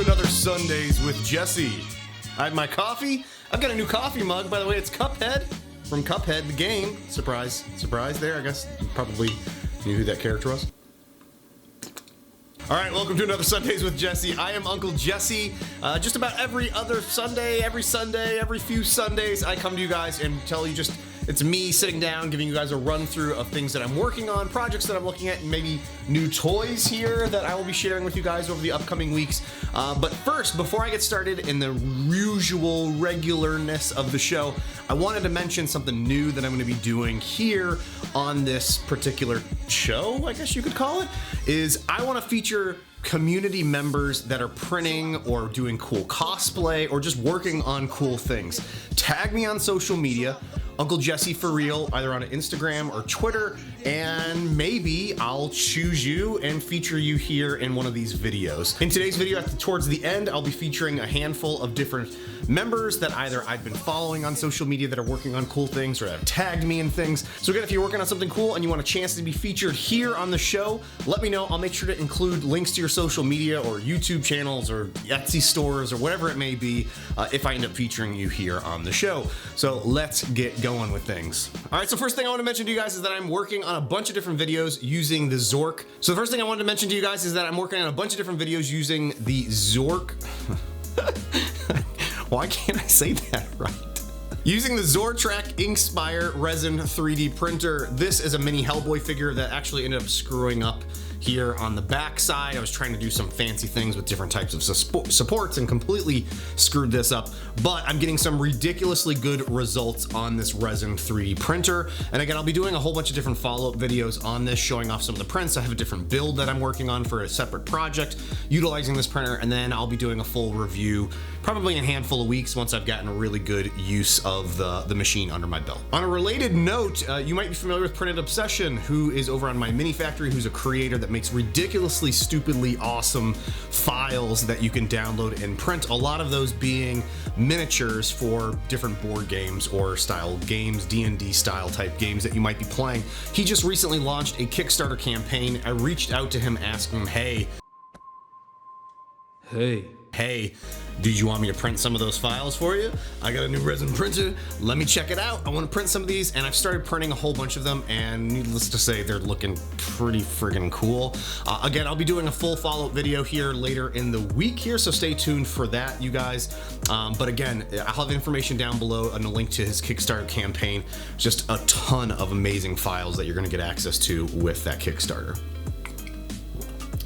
another Sundays with Jessy. I have my coffee. I've got a new coffee mug, by the way. It's Cuphead from Cuphead, the game. Surprise, surprise there. I guess you probably knew who that character was. All right, welcome to another Sundays with Jessy. I am Uncle Jessy. Just about every other Sunday, every few Sundays, I come to you guys and tell you just, it's me sitting down, giving you guys a run through of things that I'm working on, projects that I'm looking at, and maybe new toys here that I will be sharing with you guys over the upcoming weeks. But first, before I get started in the usual regularness of the show, I wanted to mention something new that I'm going to be doing here on this particular show, I guess you could call it, is I want to feature community members that are printing or doing cool cosplay or just working on cool things. Tag me on social media, Uncle Jessy for real, either on Instagram or Twitter, and maybe I'll choose you and feature you here in one of these videos. In today's video, towards the end, I'll be featuring a handful of different members that either I've been following on social media that are working on cool things or have tagged me in things. So again, if you're working on something cool and you want a chance to be featured here on the show, let me know. I'll make sure to include links to your social media or YouTube channels or Etsy stores or whatever it may be if I end up featuring you here on the show. So let's get going with things. All right, so first thing I want to mention to you guys is that I'm working on a bunch of different videos using the Zork. So the first thing I wanted to mention to you guys is that I'm working on a bunch of different videos using the Zork. Why can't I say that right? Using the Zortrack Inkspire Resin 3D printer. This is a mini Hellboy figure that actually ended up screwing up here on the back side. I was trying to do some fancy things with different types of supports and completely screwed this up, but I'm getting some ridiculously good results on this resin 3D printer. And again, I'll be doing a whole bunch of different follow-up videos on this, showing off some of the prints. I have a different build that I'm working on for a separate project utilizing this printer, and then I'll be doing a full review probably in a handful of weeks once I've gotten a really good use of the machine under my belt. On a related note, you might be familiar with Printed Obsession, who is over on my mini factory, who's a creator that makes ridiculously stupidly awesome files that you can download and print, a lot of those being miniatures for different board games or style games, D&D style type games that you might be playing. He just recently launched a Kickstarter campaign. I reached out to him asking him, hey, do you want me to print some of those files for you? I got a new resin printer. Let me check it out. I want to print some of these, and I've started printing a whole bunch of them, and needless to say, they're looking pretty friggin' cool. Again, I'll be doing a full follow-up video here later in the week here, so stay tuned for that, you guys. But again, I'll have information down below and a link to his Kickstarter campaign. Just a ton of amazing files that you're gonna get access to with that Kickstarter.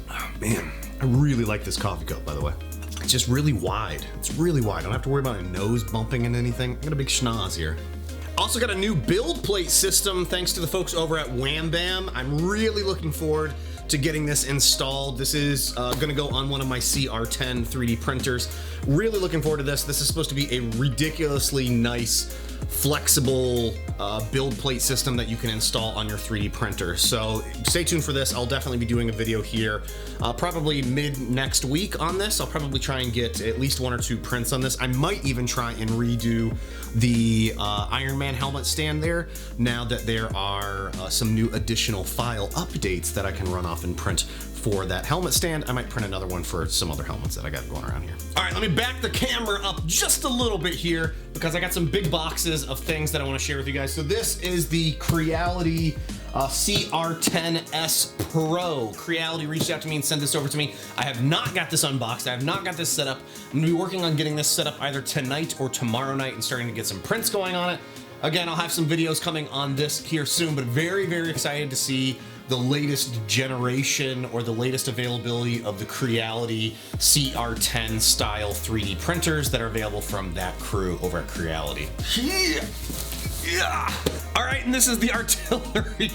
Oh man, I really like this coffee cup, by the way. It's just really wide. It's really wide. I don't have to worry about my nose bumping into anything. I got a big schnoz here. Also got a new build plate system thanks to the folks over at Wham Bam. I'm really looking forward to getting this installed. This is gonna go on one of my CR10 3D printers. Really looking forward to this. This is supposed to be a ridiculously nice, flexible build plate system that you can install on your 3D printer. So stay tuned for this. I'll definitely be doing a video here probably mid next week on this. I'll probably try and get at least 1 or 2 prints on this. I might even try and redo the Iron Man helmet stand there now that there are some new additional file updates that I can run off and print for that helmet stand. I might print another one for some other helmets that I got going around here. All right, let me back the camera up just a little bit here because I got some big boxes of things that I want to share with you guys. So this is the CREALITY CR10S Pro. CREALITY reached out to me and sent this over to me. I have not got this unboxed. I have not got this set up. I'm gonna be working on getting this set up either tonight or tomorrow night and starting to get some prints going on it. Again, I'll have some videos coming on this here soon, but very, very excited to see the latest generation or the latest availability of the CREALITY CR10 style 3D printers that are available from that crew over at CREALITY. Yeah. All right, and this is the Artillery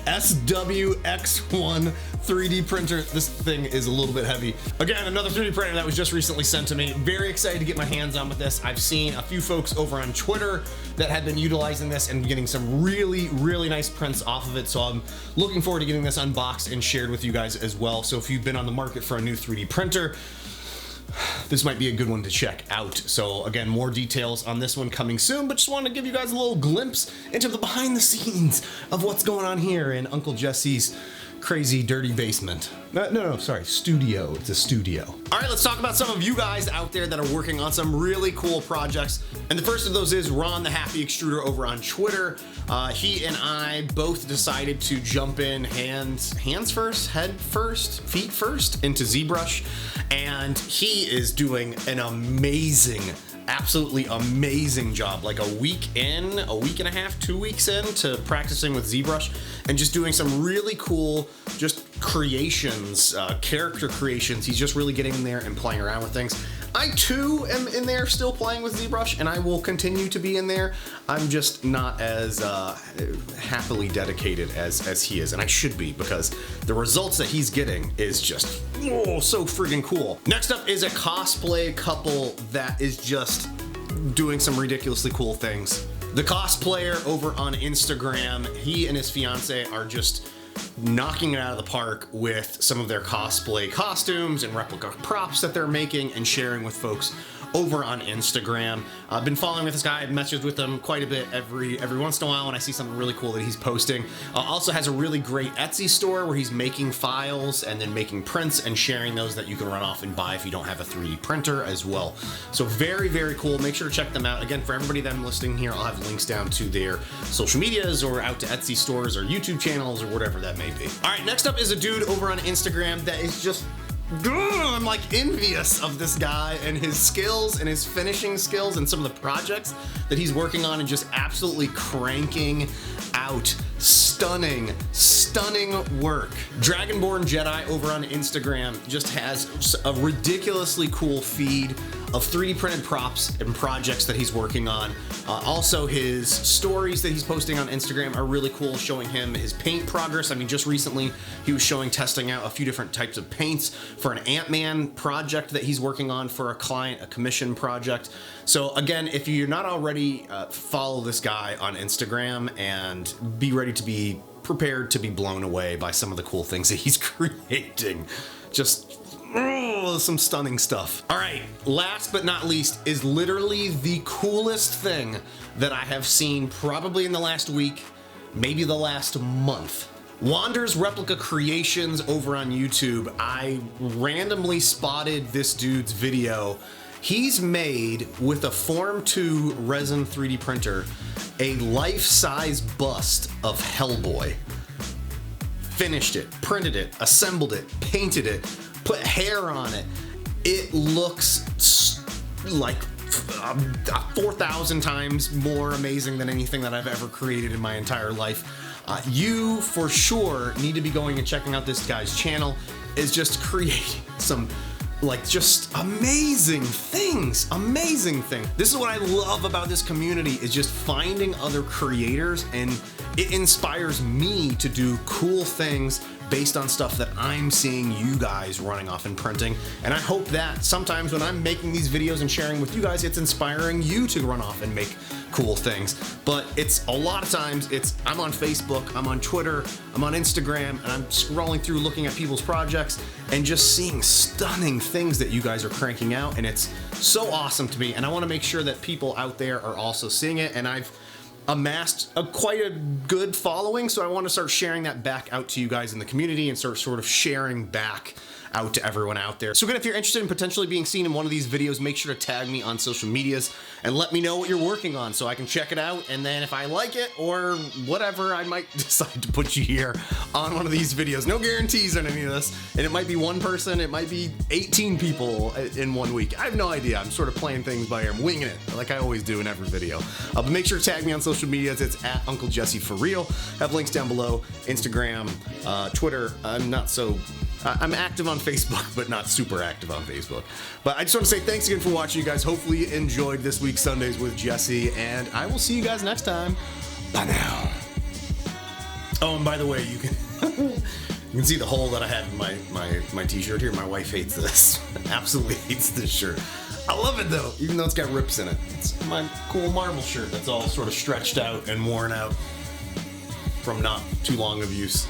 SWX1 3D printer. This thing is a little bit heavy. Again, another 3D printer that was just recently sent to me. Very excited to get my hands on with this. I've seen a few folks over on Twitter that had been utilizing this and getting some really, really nice prints off of it. So I'm looking forward to getting this unboxed and shared with you guys as well. So if you've been on the market for a new 3D printer, this might be a good one to check out. So again, more details on this one coming soon, but just wanted to give you guys a little glimpse into the behind the scenes of what's going on here in Uncle Jessy's crazy dirty basement. No, sorry, studio. It's a studio. All right, let's talk about some of you guys out there that are working on some really cool projects. And the first of those is Ron, the Happy Extruder, over on Twitter. He and I both decided to jump in hands first, head first, feet first into ZBrush. And he is doing an amazing, absolutely amazing job. Like a week and a half, 2 weeks into practicing with ZBrush and just doing some really cool just creations, character creations. He's just really getting in there and playing around with things. I too am in there still playing with ZBrush, and I will continue to be in there. I'm just not as happily dedicated as he is, and I should be, because the results that he's getting is just so friggin' cool. Next up is a cosplay couple that is just doing some ridiculously cool things. The cosplayer over on Instagram, he and his fiance are just knocking it out of the park with some of their cosplay costumes and replica props that they're making and sharing with folks over on Instagram. I've been following with this guy. I've messaged with him quite a bit every once in a while when I see something really cool that he's posting. Also has a really great Etsy store where he's making files and then making prints and sharing those that you can run off and buy if you don't have a 3D printer as well. So very, very cool. Make sure to check them out. Again, for everybody that I'm listing here, I'll have links down to their social medias or out to Etsy stores or YouTube channels or whatever that may be. All right, next up is a dude over on Instagram that is just, I'm like envious of this guy and his skills and his finishing skills and some of the projects that he's working on and just absolutely cranking out stunning work. DragonBornJedi over on Instagram just has a ridiculously cool feed of 3D printed props and projects that he's working on. Also, his stories that he's posting on Instagram are really cool, showing him his paint progress. I mean, just recently he was testing out a few different types of paints for an Ant-Man project that he's working on for a client, a commission project. So again, if you're not already, follow this guy on Instagram and be ready to be prepared to be blown away by some of the cool things that he's creating. Just some stunning stuff. All right, last but not least is literally the coolest thing that I have seen probably in the last week, maybe the last month. Waanders Replica Creations over on YouTube. I randomly spotted this dude's video. He's made, with a Form 2 resin 3D printer, a life-size bust of Hellboy. Finished it, printed it, assembled it, painted it, put hair on it. It looks like 4,000 times more amazing than anything that I've ever created in my entire life. You for sure need to be going and checking out this guy's channel. Is just creating some just amazing things. This is what I love about this community, is just finding other creators, and it inspires me to do cool things based on stuff that I'm seeing you guys running off and printing. And I hope that sometimes when I'm making these videos and sharing with you guys, it's inspiring you to run off and make cool things. But it's a lot of times I'm on Facebook, I'm on Twitter, I'm on Instagram, and I'm scrolling through looking at people's projects and just seeing stunning things that you guys are cranking out, and it's so awesome to me. And I want to make sure that people out there are also seeing it, and I've amassed quite a good following, so I want to start sharing that back out to you guys in the community and start sort of sharing back out to everyone out there. So again, if you're interested in potentially being seen in one of these videos, make sure to tag me on social medias and let me know what you're working on so I can check it out, and then if I like it or whatever, I might decide to put you here on one of these videos. No guarantees on any of this, and it might be one person, it might be 18 people in 1 week. I have no idea. I'm sort of playing things by ear. I'm winging it like I always do in every video. But make sure to tag me on social medias. It's at Uncle Jesse for real. Have links down below. Instagram, Twitter. I'm active on Facebook, but not super active on Facebook. But I just want to say thanks again for watching, you guys. Hopefully you enjoyed this week's Sundays with Jesse, and I will see you guys next time. Bye now. Oh, and by the way, you can see the hole that I have in my t-shirt here. My wife hates this. Absolutely hates this shirt. I love it though, even though it's got rips in it. It's my cool Marvel shirt that's all sort of stretched out and worn out from not too long of use.